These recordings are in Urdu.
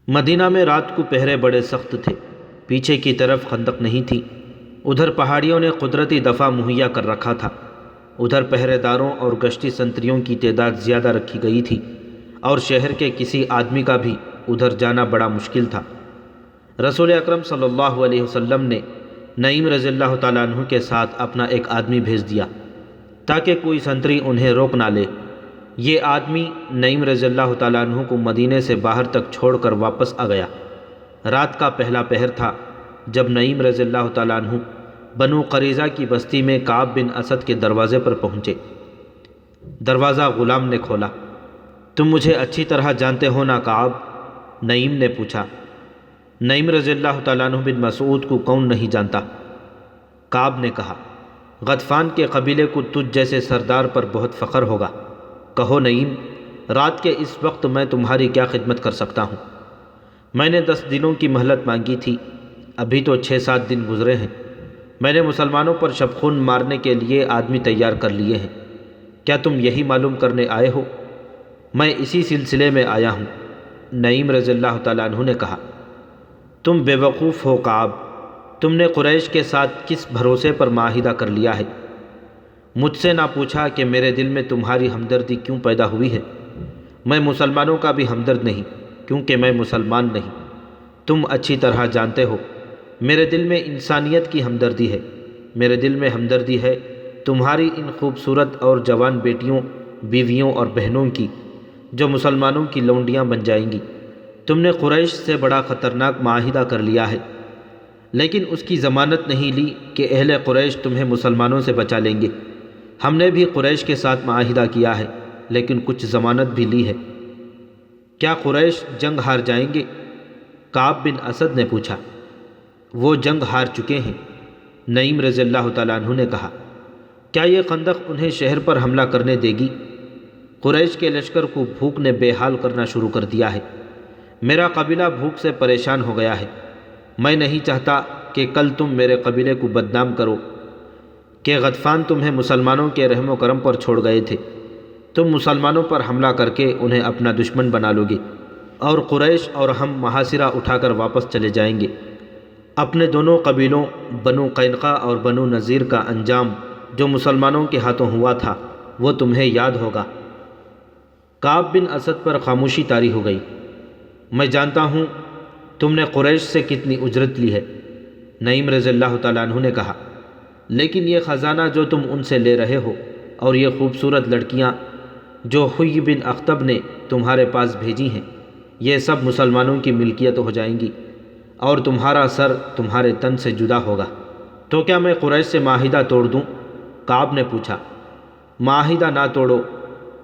مدینہ میں رات کو پہرے بڑے سخت تھے، پیچھے کی طرف خندق نہیں تھی، ادھر پہاڑیوں نے قدرتی دفاع مہیا کر رکھا تھا، ادھر پہرے داروں اور گشتی سنتریوں کی تعداد زیادہ رکھی گئی تھی، اور شہر کے کسی آدمی کا بھی ادھر جانا بڑا مشکل تھا۔ رسول اکرم صلی اللہ علیہ وسلم نے نعیم رضی اللہ تعالیٰ عنہ کے ساتھ اپنا ایک آدمی بھیج دیا تاکہ کوئی سنتری انہیں روک نہ لے۔ یہ آدمی نعیم رضی اللہ تعالیٰ عنہ کو مدینے سے باہر تک چھوڑ کر واپس آ گیا۔ رات کا پہلا پہر تھا جب نعیم رضی اللہ تعالیٰ عنہ بنو قریظہ کی بستی میں کعب بن اسد کے دروازے پر پہنچے۔ دروازہ غلام نے کھولا۔ تم مجھے اچھی طرح جانتے ہو نا کعب؟ نعیم نے پوچھا۔ نعیم رضی اللہ تعالیٰ عنہ بن مسعود کو کون نہیں جانتا؟ کعب نے کہا، غطفان کے قبیلے کو تجھ جیسے سردار پر بہت فخر ہوگا۔ کہو نعیم، رات کے اس وقت میں تمہاری کیا خدمت کر سکتا ہوں؟ میں نے 10 دنوں کی مہلت مانگی تھی، ابھی تو 6-7 دن گزرے ہیں۔ میں نے مسلمانوں پر شبخون مارنے کے لیے آدمی تیار کر لیے ہیں۔ کیا تم یہی معلوم کرنے آئے ہو؟ میں اسی سلسلے میں آیا ہوں۔ نعیم رضی اللہ تعالیٰ عنہ نے کہا، تم بے وقوف ہو کعب، تم نے قریش کے ساتھ کس بھروسے پر معاہدہ کر لیا ہے؟ مجھ سے نہ پوچھا کہ میرے دل میں تمہاری ہمدردی کیوں پیدا ہوئی ہے۔ میں مسلمانوں کا بھی ہمدرد نہیں، کیونکہ میں مسلمان نہیں۔ تم اچھی طرح جانتے ہو میرے دل میں انسانیت کی ہمدردی ہے۔ میرے دل میں ہمدردی ہے تمہاری ان خوبصورت اور جوان بیٹیوں، بیویوں اور بہنوں کی جو مسلمانوں کی لونڈیاں بن جائیں گی۔ تم نے قریش سے بڑا خطرناک معاہدہ کر لیا ہے، لیکن اس کی ضمانت نہیں لی کہ اہل قریش تمہیں مسلمانوں سے بچا لیں گے۔ ہم نے بھی قریش کے ساتھ معاہدہ کیا ہے، لیکن کچھ ضمانت بھی لی ہے۔ کیا قریش جنگ ہار جائیں گے؟ کعب بن اسد نے پوچھا۔ وہ جنگ ہار چکے ہیں، نعیم رضی اللہ تعالیٰ عنہ نے کہا۔ کیا یہ خندق انہیں شہر پر حملہ کرنے دے گی؟ قریش کے لشکر کو بھوک نے بے حال کرنا شروع کر دیا ہے۔ میرا قبیلہ بھوک سے پریشان ہو گیا ہے۔ میں نہیں چاہتا کہ کل تم میرے قبیلے کو بدنام کرو کہ غطفان تمہیں مسلمانوں کے رحم و کرم پر چھوڑ گئے تھے۔ تم مسلمانوں پر حملہ کر کے انہیں اپنا دشمن بنا لو گے، اور قریش اور ہم محاصرہ اٹھا کر واپس چلے جائیں گے۔ اپنے دونوں قبیلوں بنو قینقاع اور بنو نذیر کا انجام جو مسلمانوں کے ہاتھوں ہوا تھا وہ تمہیں یاد ہوگا۔ کعب بن اسد پر خاموشی طاری ہو گئی۔ میں جانتا ہوں تم نے قریش سے کتنی اجرت لی ہے، نعیم رضی اللہ تعالیٰ عنہ نے کہا، لیکن یہ خزانہ جو تم ان سے لے رہے ہو اور یہ خوبصورت لڑکیاں جو حی بن اخطب نے تمہارے پاس بھیجی ہیں، یہ سب مسلمانوں کی ملکیت ہو جائیں گی، اور تمہارا سر تمہارے تن سے جدا ہوگا۔ تو کیا میں قریش سے معاہدہ توڑ دوں؟ کعب نے پوچھا۔ معاہدہ نہ توڑو،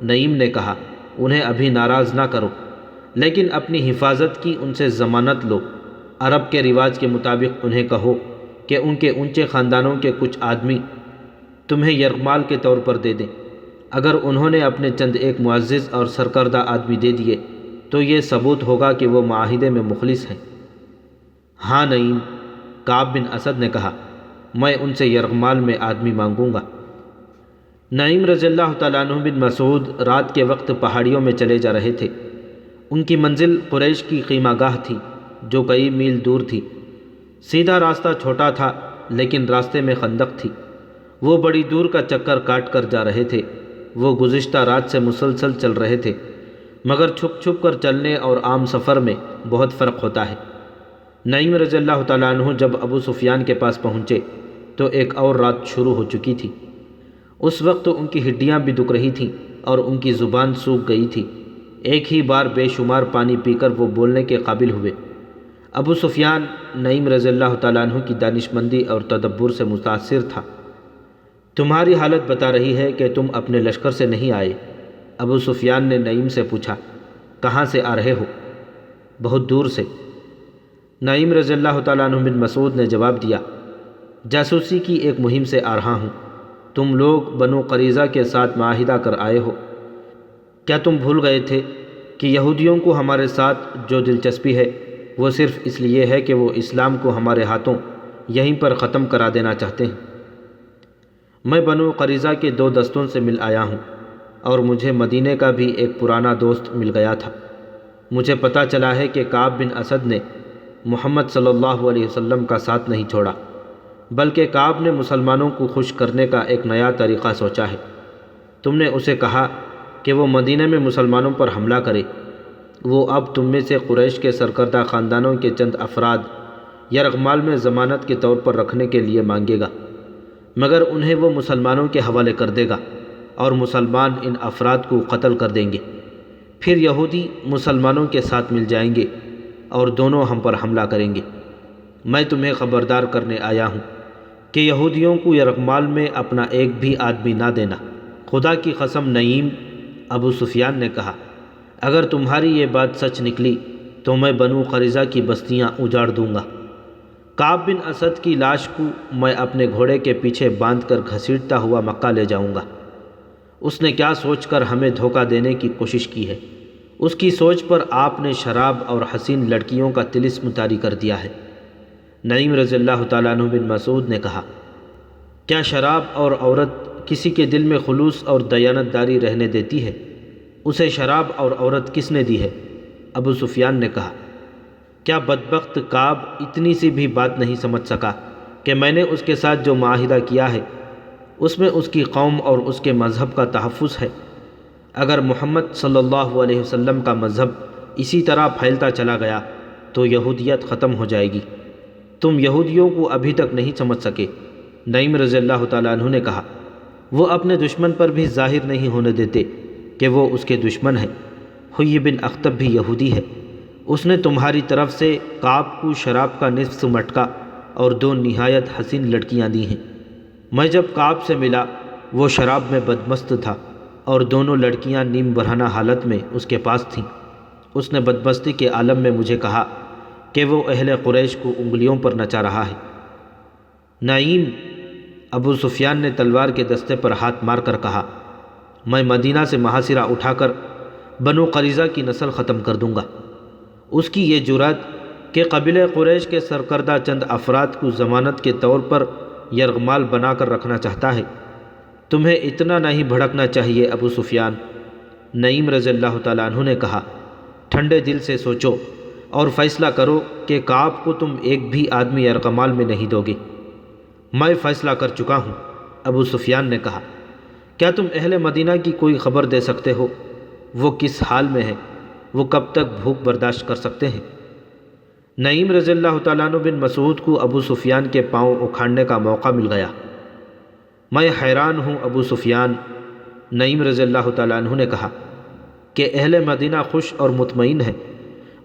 نعیم نے کہا، انہیں ابھی ناراض نہ کرو، لیکن اپنی حفاظت کی ان سے ضمانت لو۔ عرب کے رواج کے مطابق انہیں کہو کہ ان کے اونچے خاندانوں کے کچھ آدمی تمہیں یرغمال کے طور پر دے دیں۔ اگر انہوں نے اپنے چند ایک معزز اور سرکردہ آدمی دے دیے تو یہ ثبوت ہوگا کہ وہ معاہدے میں مخلص ہیں۔ ہاں نعیم، کعب بن اسد نے کہا، میں ان سے یرغمال میں آدمی مانگوں گا۔ نعیم رضی اللہ تعالیٰ عنہ بن مسعود رات کے وقت پہاڑیوں میں چلے جا رہے تھے۔ ان کی منزل قریش کی خیمہ گاہ تھی جو کئی میل دور تھی۔ سیدھا راستہ چھوٹا تھا، لیکن راستے میں خندق تھی۔ وہ بڑی دور کا چکر کاٹ کر جا رہے تھے۔ وہ گزشتہ رات سے مسلسل چل رہے تھے، مگر چھپ چھپ کر چلنے اور عام سفر میں بہت فرق ہوتا ہے۔ نعیم رضی اللہ تعالیٰ عنہ جب ابو سفیان کے پاس پہنچے تو ایک اور رات شروع ہو چکی تھی۔ اس وقت ان کی ہڈیاں بھی دکھ رہی تھیں اور ان کی زبان سوکھ گئی تھی۔ ایک ہی بار بے شمار پانی پی کر وہ بولنے کے قابل ہوئے۔ ابو سفیان نعیم رضی اللہ تعالیٰ عنہ کی دانشمندی اور تدبر سے متاثر تھا۔ تمہاری حالت بتا رہی ہے کہ تم اپنے لشکر سے نہیں آئے۔ ابو سفیان نے نعیم سے پوچھا، کہاں سے آ رہے ہو؟ بہت دور سے، نعیم رضی اللہ تعالیٰ عنہ بن مسعود نے جواب دیا، جاسوسی کی ایک مہم سے آ رہا ہوں۔ تم لوگ بنو قریظہ کے ساتھ معاہدہ کر آئے ہو۔ کیا تم بھول گئے تھے کہ یہودیوں کو ہمارے ساتھ جو دلچسپی ہے وہ صرف اس لیے ہے کہ وہ اسلام کو ہمارے ہاتھوں یہیں پر ختم کرا دینا چاہتے ہیں؟ میں بنو قریظہ کے 2 دستوں سے مل آیا ہوں، اور مجھے مدینے کا بھی ایک پرانا دوست مل گیا تھا۔ مجھے پتہ چلا ہے کہ کعب بن اسد نے محمد صلی اللہ علیہ وسلم کا ساتھ نہیں چھوڑا، بلکہ کعب نے مسلمانوں کو خوش کرنے کا ایک نیا طریقہ سوچا ہے۔ تم نے اسے کہا کہ وہ مدینہ میں مسلمانوں پر حملہ کرے۔ وہ اب تم میں سے قریش کے سرکردہ خاندانوں کے چند افراد یرغمال میں ضمانت کے طور پر رکھنے کے لیے مانگے گا، مگر انہیں وہ مسلمانوں کے حوالے کر دے گا اور مسلمان ان افراد کو قتل کر دیں گے۔ پھر یہودی مسلمانوں کے ساتھ مل جائیں گے اور دونوں ہم پر حملہ کریں گے۔ میں تمہیں خبردار کرنے آیا ہوں کہ یہودیوں کو یرغمال میں اپنا ایک بھی آدمی نہ دینا۔ خدا کی قسم نعیم، ابو سفیان نے کہا، اگر تمہاری یہ بات سچ نکلی تو میں بنو قریظہ کی بستیاں اجاڑ دوں گا۔ کعب بن اسد کی لاش کو میں اپنے گھوڑے کے پیچھے باندھ کر گھسیٹتا ہوا مکہ لے جاؤں گا۔ اس نے کیا سوچ کر ہمیں دھوکہ دینے کی کوشش کی ہے؟ اس کی سوچ پر آپ نے شراب اور حسین لڑکیوں کا طلسم طاری کر دیا ہے۔ نعیم رضی اللہ تعالیٰ عنہ بن مسعود نے کہا، کیا شراب اور عورت کسی کے دل میں خلوص اور دیانت داری رہنے دیتی ہے؟ اسے شراب اور عورت کس نے دی ہے؟ ابو سفیان نے کہا، کیا بدبخت کعب اتنی سی بھی بات نہیں سمجھ سکا کہ میں نے اس کے ساتھ جو معاہدہ کیا ہے اس میں اس کی قوم اور اس کے مذہب کا تحفظ ہے۔ اگر محمد صلی اللہ علیہ وسلم کا مذہب اسی طرح پھیلتا چلا گیا تو یہودیت ختم ہو جائے گی۔ تم یہودیوں کو ابھی تک نہیں سمجھ سکے۔ نعیم رضی اللہ تعالیٰ عنہ نے کہا، وہ اپنے دشمن پر بھی ظاہر نہیں ہونے دیتے کہ وہ اس کے دشمن ہیں۔ حیی بن اخطب بھی یہودی ہے، اس نے تمہاری طرف سے کعب کو شراب کا نصف مٹکا اور 2 نہایت حسین لڑکیاں دی ہیں۔ میں جب کعب سے ملا وہ شراب میں بدمست تھا اور دونوں لڑکیاں نیم برہنہ حالت میں اس کے پاس تھیں۔ اس نے بدمستی کے عالم میں مجھے کہا کہ وہ اہل قریش کو انگلیوں پر نچا رہا ہے۔ نعیم، ابو سفیان نے تلوار کے دستے پر ہاتھ مار کر کہا، میں مدینہ سے محاصرہ اٹھا کر بنو قریظہ کی نسل ختم کر دوں گا۔ اس کی یہ جرات کہ قبیلہ قریش کے سرکردہ چند افراد کو ضمانت کے طور پر یرغمال بنا کر رکھنا چاہتا ہے۔ تمہیں اتنا نہیں بھڑکنا چاہیے ابو سفیان۔ نعیم رضی اللہ تعالیٰ عنہ نے کہا، ٹھنڈے دل سے سوچو اور فیصلہ کرو کہ کعب کو تم ایک بھی آدمی یرغمال میں نہیں دو گے۔ میں فیصلہ کر چکا ہوں، ابو سفیان نے کہا، کیا تم اہل مدینہ کی کوئی خبر دے سکتے ہو؟ وہ کس حال میں ہے؟ وہ کب تک بھوک برداشت کر سکتے ہیں؟ نعیم رضی اللہ تعالیٰ عنہ بن مسعود کو ابو سفیان کے پاؤں اکھاڑنے کا موقع مل گیا۔ میں حیران ہوں ابو سفیان، نعیم رضی اللہ تعالیٰ عنہ نے کہا، کہ اہل مدینہ خوش اور مطمئن ہے،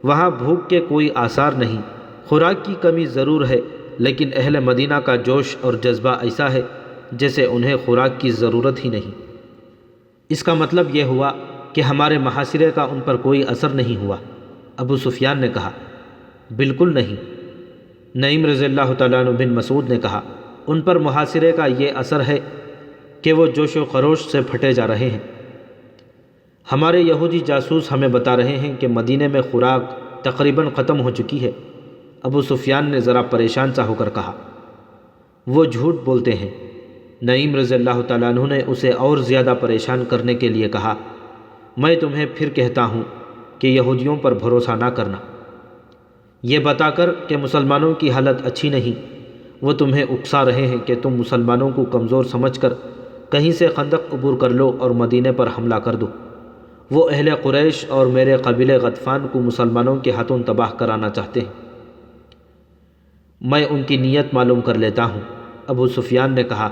وہاں بھوک کے کوئی آثار نہیں۔ خوراک کی کمی ضرور ہے، لیکن اہل مدینہ کا جوش اور جذبہ ایسا ہے جیسے انہیں خوراک کی ضرورت ہی نہیں۔ اس کا مطلب یہ ہوا کہ ہمارے محاصرے کا ان پر کوئی اثر نہیں ہوا؟ ابو سفیان نے کہا، بالکل نہیں۔ نعیم رضی اللہ تعالیٰ عنہ بن مسعود نے کہا، ان پر محاصرے کا یہ اثر ہے کہ وہ جوش و خروش سے پھٹے جا رہے ہیں۔ ہمارے یہودی جاسوس ہمیں بتا رہے ہیں کہ مدینے میں خوراک تقریباً ختم ہو چکی ہے۔ ابو سفیان نے ذرا پریشان سا ہو کر کہا، وہ جھوٹ بولتے ہیں۔ نعیم رضی اللہ تعالیٰ عنہ نے اسے اور زیادہ پریشان کرنے کے لیے کہا، میں تمہیں پھر کہتا ہوں کہ یہودیوں پر بھروسہ نہ کرنا۔ یہ بتا کر کہ مسلمانوں کی حالت اچھی نہیں، وہ تمہیں اکسا رہے ہیں کہ تم مسلمانوں کو کمزور سمجھ کر کہیں سے خندق عبور کر لو اور مدینے پر حملہ کر دو۔ وہ اہل قریش اور میرے قبیلے غطفان کو مسلمانوں کے ہاتھوں تباہ کرانا چاہتے ہیں۔ میں ان کی نیت معلوم کر لیتا ہوں، ابو سفیان نے کہا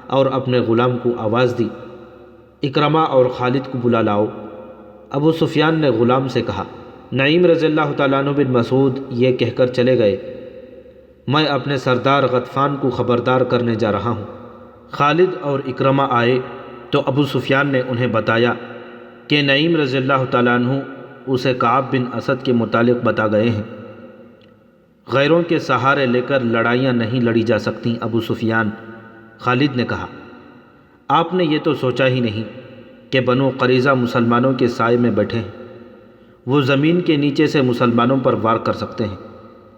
اور اپنے غلام کو آواز دی، اکرمہ اور خالد کو بلا لاؤ۔ ابو سفیان نے غلام سے کہا۔ نعیم رضی اللہ تعالیٰ عنہ بن مسعود یہ کہہ کر چلے گئے، میں اپنے سردار غطفان کو خبردار کرنے جا رہا ہوں۔ خالد اور اکرمہ آئے تو ابو سفیان نے انہیں بتایا کہ نعیم رضی اللہ تعالیٰ عنہ اسے کعب بن اسد کے متعلق بتا گئے ہیں۔ غیروں کے سہارے لے کر لڑائیاں نہیں لڑی جا سکتیں ابو سفیان، خالد نے کہا۔ آپ نے یہ تو سوچا ہی نہیں کہ بنو قریظہ مسلمانوں کے سائے میں بیٹھے ہیں، وہ زمین کے نیچے سے مسلمانوں پر وار کر سکتے ہیں،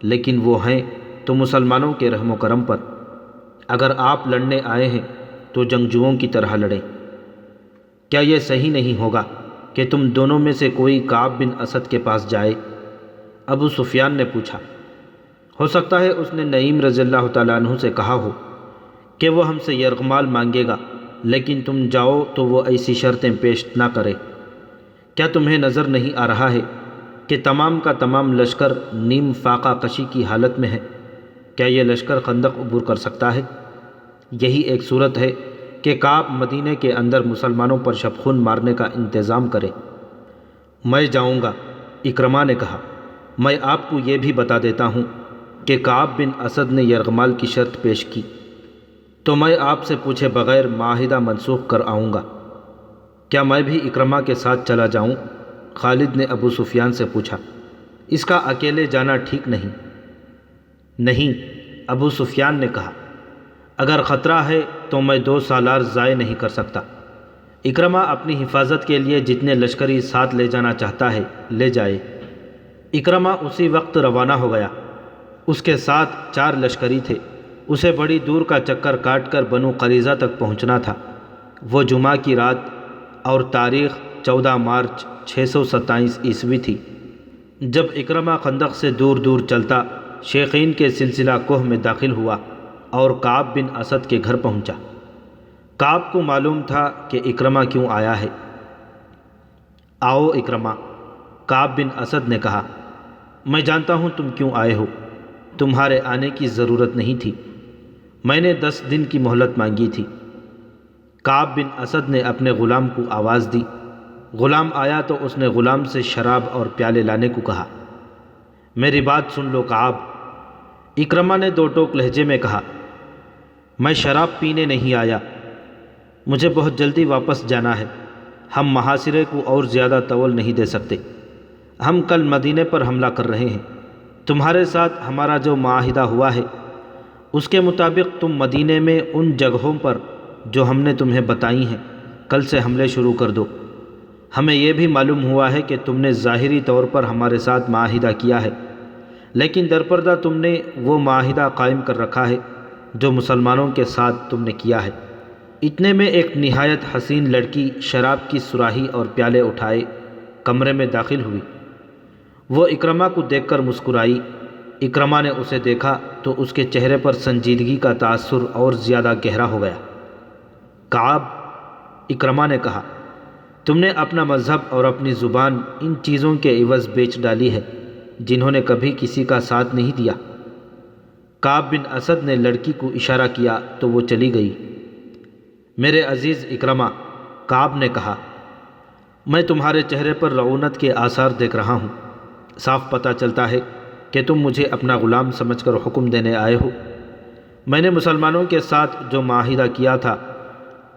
لیکن وہ ہیں تو مسلمانوں کے رحم و کرم پر۔ اگر آپ لڑنے آئے ہیں تو جنگجوؤں کی طرح لڑیں۔ کیا یہ صحیح نہیں ہوگا کہ تم دونوں میں سے کوئی کعب بن اسد کے پاس جائے۔ ابو سفیان نے پوچھا، ہو سکتا ہے اس نے نعیم رضی اللہ تعالیٰ عنہ سے کہا ہو کہ وہ ہم سے یرغمال مانگے گا، لیکن تم جاؤ تو وہ ایسی شرطیں پیش نہ کرے۔ کیا تمہیں نظر نہیں آ رہا ہے کہ تمام کا تمام لشکر نیم فاقہ کشی کی حالت میں ہے؟ کیا یہ لشکر خندق عبور کر سکتا ہے؟ یہی ایک صورت ہے کہ کعب مدینے کے اندر مسلمانوں پر شبخون مارنے کا انتظام کرے۔ میں جاؤں گا، اکرمہ نے کہا۔ میں آپ کو یہ بھی بتا دیتا ہوں کہ کعب بن اسد نے یرغمال کی شرط پیش کی تو میں آپ سے پوچھے بغیر معاہدہ منسوخ کر آؤں گا۔ کیا میں بھی اکرمہ کے ساتھ چلا جاؤں؟ خالد نے ابو سفیان سے پوچھا۔ اس کا اکیلے جانا ٹھیک نہیں۔ نہیں، ابو سفیان نے کہا، اگر خطرہ ہے تو میں 2 سالار ضائع نہیں کر سکتا۔ اکرمہ اپنی حفاظت کے لیے جتنے لشکری ساتھ لے جانا چاہتا ہے لے جائے۔ اکرمہ اسی وقت روانہ ہو گیا۔ اس کے ساتھ 4 لشکری تھے۔ اسے بڑی دور کا چکر کاٹ کر بنو قریظہ تک پہنچنا تھا۔ وہ جمعہ کی رات اور تاریخ 14 مارچ 627 عیسوی تھی جب اکرمہ خندق سے دور دور چلتا شیخین کے سلسلہ کوہ میں داخل ہوا اور کعب بن اسد کے گھر پہنچا۔ کعب کو معلوم تھا کہ اکرمہ کیوں آیا ہے۔ آؤ اکرمہ، کعب بن اسد نے کہا، میں جانتا ہوں تم کیوں آئے ہو۔ تمہارے آنے کی ضرورت نہیں تھی، میں نے 10 دن کی مہلت مانگی تھی۔ کعب بن اسد نے اپنے غلام کو آواز دی۔ غلام آیا تو اس نے غلام سے شراب اور پیالے لانے کو کہا۔ میری بات سن لو کعب، اکرمہ نے 2 ٹوک لہجے میں کہا، میں شراب پینے نہیں آیا، مجھے بہت جلدی واپس جانا ہے۔ ہم محاصرے کو اور زیادہ طول نہیں دے سکتے۔ ہم کل مدینے پر حملہ کر رہے ہیں۔ تمہارے ساتھ ہمارا جو معاہدہ ہوا ہے اس کے مطابق تم مدینے میں ان جگہوں پر جو ہم نے تمہیں بتائی ہیں کل سے حملے شروع کر دو۔ ہمیں یہ بھی معلوم ہوا ہے کہ تم نے ظاہری طور پر ہمارے ساتھ معاہدہ کیا ہے، لیکن درپردہ تم نے وہ معاہدہ قائم کر رکھا ہے جو مسلمانوں کے ساتھ تم نے کیا ہے۔ اتنے میں ایک نہایت حسین لڑکی شراب کی صراحی اور پیالے اٹھائے کمرے میں داخل ہوئی۔ وہ اکرمہ کو دیکھ کر مسکرائی۔ اکرمہ نے اسے دیکھا تو اس کے چہرے پر سنجیدگی کا تاثر اور زیادہ گہرا ہو گیا۔ کعب، اکرمہ نے کہا، تم نے اپنا مذہب اور اپنی زبان ان چیزوں کے عوض بیچ ڈالی ہے جنہوں نے کبھی کسی کا ساتھ نہیں دیا۔ کعب بن اسد نے لڑکی کو اشارہ کیا تو وہ چلی گئی۔ میرے عزیز اکرمہ، کعب نے کہا، میں تمہارے چہرے پر رعونت کے آثار دیکھ رہا ہوں۔ صاف پتہ چلتا ہے کہ تم مجھے اپنا غلام سمجھ کر حکم دینے آئے ہو۔ میں نے مسلمانوں کے ساتھ جو معاہدہ کیا تھا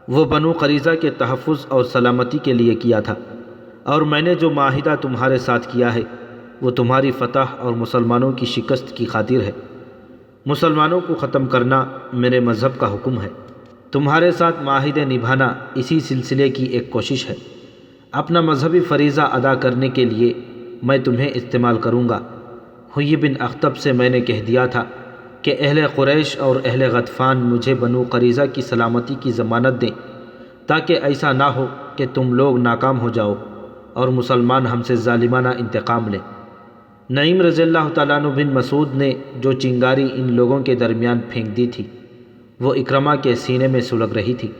وہ بنو قریظہ کے تحفظ اور سلامتی کے لیے کیا تھا، اور میں نے جو معاہدہ تمہارے ساتھ کیا ہے وہ تمہاری فتح اور مسلمانوں کی شکست کی خاطر ہے۔ مسلمانوں کو ختم کرنا میرے مذہب کا حکم ہے۔ تمہارے ساتھ معاہدے نبھانا اسی سلسلے کی ایک کوشش ہے۔ اپنا مذہبی فریضہ ادا کرنے کے لیے میں تمہیں استعمال کروں گا۔ حیی بن اخطب سے میں نے کہہ دیا تھا کہ اہل قریش اور اہل غطفان مجھے بنو قریظہ کی سلامتی کی ضمانت دیں، تاکہ ایسا نہ ہو کہ تم لوگ ناکام ہو جاؤ اور مسلمان ہم سے ظالمانہ انتقام لیں۔ نعیم رضی اللہ تعالیٰ عنہ بن مسعود نے جو چنگاری ان لوگوں کے درمیان پھینک دی تھی وہ اکرمہ کے سینے میں سلگ رہی تھی۔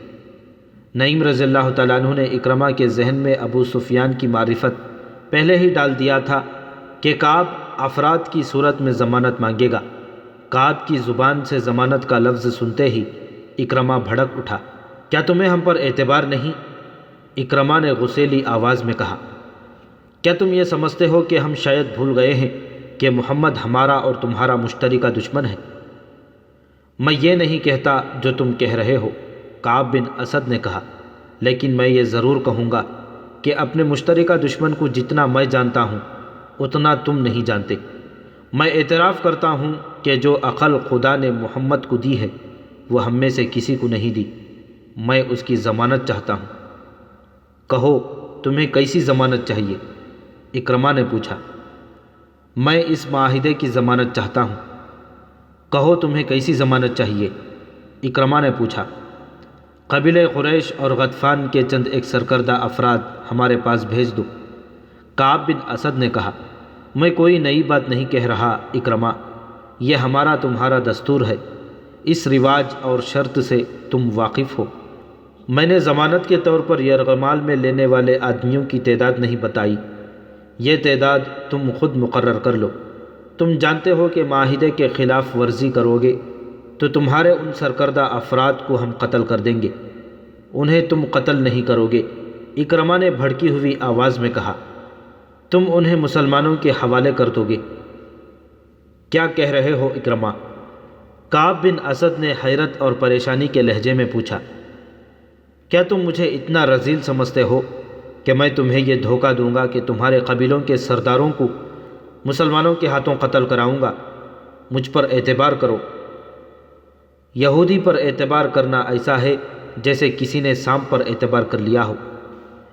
نعیم رضی اللہ تعالیٰ عنہ نے اکرمہ کے ذہن میں ابو سفیان کی معرفت پہلے ہی ڈال دیا تھا کہ کعب افراد کی صورت میں ضمانت مانگے گا۔ کعب کی زبان سے ضمانت کا لفظ سنتے ہی اکرمہ بھڑک اٹھا۔ کیا تمہیں ہم پر اعتبار نہیں؟ اکرمہ نے غصیلی آواز میں کہا، کیا تم یہ سمجھتے ہو کہ ہم شاید بھول گئے ہیں کہ محمد ہمارا اور تمہارا مشترکہ دشمن ہے؟ میں یہ نہیں کہتا جو تم کہہ رہے ہو، کعب بن اسد نے کہا، لیکن میں یہ ضرور کہوں گا کہ اپنے مشترکہ دشمن کو جتنا میں جانتا ہوں اتنا تم نہیں جانتے۔ میں اعتراف کرتا ہوں کہ جو عقل خدا نے محمد کو دی ہے وہ ہم میں سے کسی کو نہیں دی۔ میں اس کی ضمانت چاہتا ہوں۔ کہو تمہیں کیسی ضمانت چاہیے؟ اکرمہ نے پوچھا۔ میں اس معاہدے کی ضمانت چاہتا ہوں۔ کہو تمہیں کیسی ضمانت چاہیے؟ اکرمہ نے پوچھا۔ قبیلہ قریش اور غطفان کے چند ایک سرکردہ افراد ہمارے پاس بھیج دو۔ کعب بن اسد نے کہا، میں کوئی نئی بات نہیں کہہ رہا اکرمہ، یہ ہمارا تمہارا دستور ہے، اس رواج اور شرط سے تم واقف ہو۔ میں نے ضمانت کے طور پر یرغمال میں لینے والے آدمیوں کی تعداد نہیں بتائی، یہ تعداد تم خود مقرر کر لو۔ تم جانتے ہو کہ معاہدے کے خلاف ورزی کرو گے تو تمہارے ان سرکردہ افراد کو ہم قتل کر دیں گے، انہیں تم قتل نہیں کرو گے۔ اکرمہ نے بھڑکی ہوئی آواز میں کہا، تم انہیں مسلمانوں کے حوالے کر دو گے؟ کیا کہہ رہے ہو اکرمہ؟ کعب بن اسد نے حیرت اور پریشانی کے لہجے میں پوچھا، کیا تم مجھے اتنا رذیل سمجھتے ہو کہ میں تمہیں یہ دھوکہ دوں گا کہ تمہارے قبیلوں کے سرداروں کو مسلمانوں کے ہاتھوں قتل کراؤں گا؟ مجھ پر اعتبار کرو۔ یہودی پر اعتبار کرنا ایسا ہے جیسے کسی نے سانپ پر اعتبار کر لیا ہو۔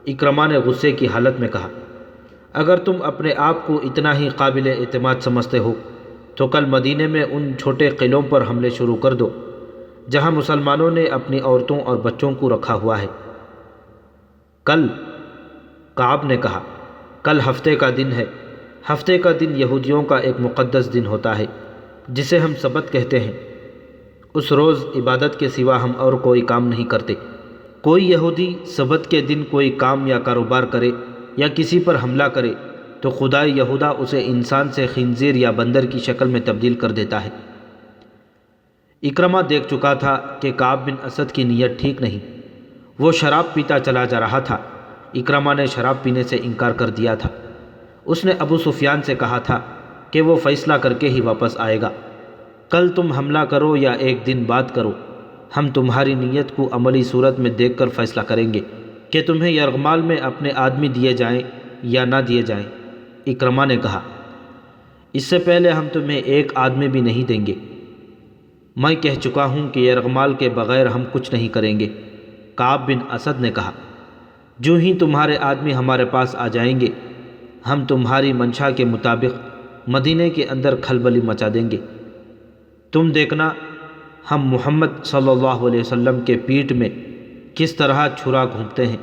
اکرمہ نے غصے کی حالت میں کہا، اگر تم اپنے آپ کو اتنا ہی قابل اعتماد سمجھتے ہو تو کل مدینے میں ان چھوٹے قلعوں پر حملے شروع کر دو جہاں مسلمانوں نے اپنی عورتوں اور بچوں کو رکھا ہوا ہے۔ کل؟ کعب نے کہا، کل ہفتے کا دن ہے۔ ہفتے کا دن یہودیوں کا ایک مقدس دن ہوتا ہے جسے ہم سبت کہتے ہیں۔ اس روز عبادت کے سوا ہم اور کوئی کام نہیں کرتے۔ کوئی یہودی سبت کے دن کوئی کام یا کاروبار کرے یا کسی پر حملہ کرے تو خدائے یہودا اسے انسان سے خنزیر یا بندر کی شکل میں تبدیل کر دیتا ہے۔ اکرمہ دیکھ چکا تھا کہ کعب بن اسد کی نیت ٹھیک نہیں، وہ شراب پیتا چلا جا رہا تھا۔ اکرمہ نے شراب پینے سے انکار کر دیا تھا۔ اس نے ابو سفیان سے کہا تھا کہ وہ فیصلہ کر کے ہی واپس آئے گا۔ کل تم حملہ کرو یا ایک دن بعد کرو، ہم تمہاری نیت کو عملی صورت میں دیکھ کر فیصلہ کریں گے کہ تمہیں یرغمال میں اپنے آدمی دیے جائیں یا نہ دیے جائیں۔ اکرمہ نے کہا، اس سے پہلے ہم تمہیں ایک آدمی بھی نہیں دیں گے۔ میں کہہ چکا ہوں کہ یرغمال کے بغیر ہم کچھ نہیں کریں گے۔ کعب بن اسد نے کہا، جو ہی تمہارے آدمی ہمارے پاس آ جائیں گے ہم تمہاری منشا کے مطابق مدینے کے اندر کھلبلی مچا دیں گے۔ تم دیکھنا ہم محمد صلی اللہ علیہ وسلم کے پیٹھ میں کس طرح چھرا گھونپتے ہیں۔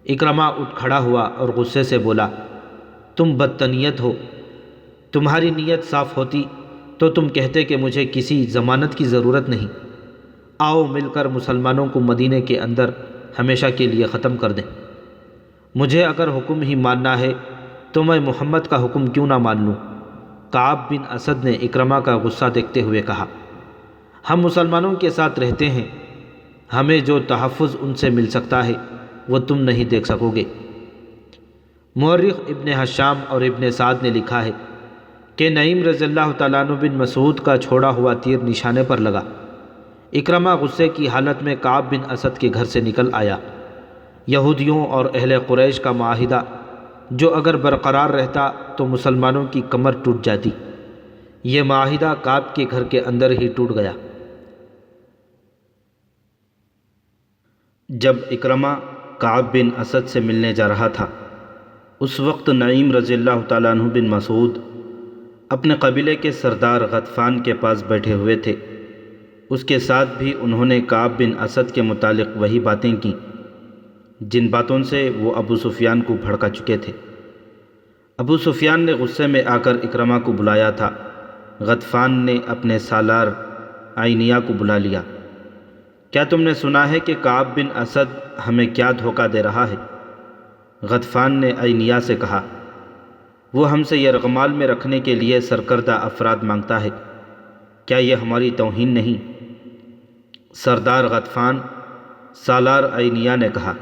اکرمہ اٹھ کھڑا ہوا اور غصے سے بولا، تم بدتنیت ہو۔ تمہاری نیت صاف ہوتی تو تم کہتے کہ مجھے کسی ضمانت کی ضرورت نہیں، آؤ مل کر مسلمانوں کو مدینے کے اندر ہمیشہ کے لیے ختم کر دیں۔ مجھے اگر حکم ہی ماننا ہے تو میں محمد کا حکم کیوں نہ مان لوں؟ کعب بن اسد نے اکرمہ کا غصہ دیکھتے ہوئے کہا، ہم مسلمانوں کے ساتھ رہتے ہیں، ہمیں جو تحفظ ان سے مل سکتا ہے وہ تم نہیں دیکھ سکو گے۔ مورخ ابن حشام اور ابن سعد نے لکھا ہے کہ نعیم رضی اللہ تعالیٰ عنہ بن مسعود کا چھوڑا ہوا تیر نشانے پر لگا۔ اکرمہ غصے کی حالت میں کعب بن اسد کے گھر سے نکل آیا۔ یہودیوں اور اہل قریش کا معاہدہ جو اگر برقرار رہتا تو مسلمانوں کی کمر ٹوٹ جاتی، یہ معاہدہ کعب کے گھر کے اندر ہی ٹوٹ گیا۔ جب اکرمہ کعب بن اسد سے ملنے جا رہا تھا اس وقت نعیم رضی اللہ تعالیٰ عنہ بن مسعود اپنے قبیلے کے سردار غطفان کے پاس بیٹھے ہوئے تھے۔ اس کے ساتھ بھی انہوں نے کعب بن اسد کے متعلق وہی باتیں کیں جن باتوں سے وہ ابو سفیان کو بھڑکا چکے تھے۔ ابو سفیان نے غصے میں آ کر اکرمہ کو بلایا تھا۔ غطفان نے اپنے سالار عینیہ کو بلا لیا۔ کیا تم نے سنا ہے کہ کعب بن اسد ہمیں کیا دھوکہ دے رہا ہے؟ غطفان نے عینیہ سے کہا، وہ ہم سے یرغمال میں رکھنے کے لیے سرکردہ افراد مانگتا ہے، کیا یہ ہماری توہین نہیں؟ سردار غطفان سالار عینیہ نے کہا،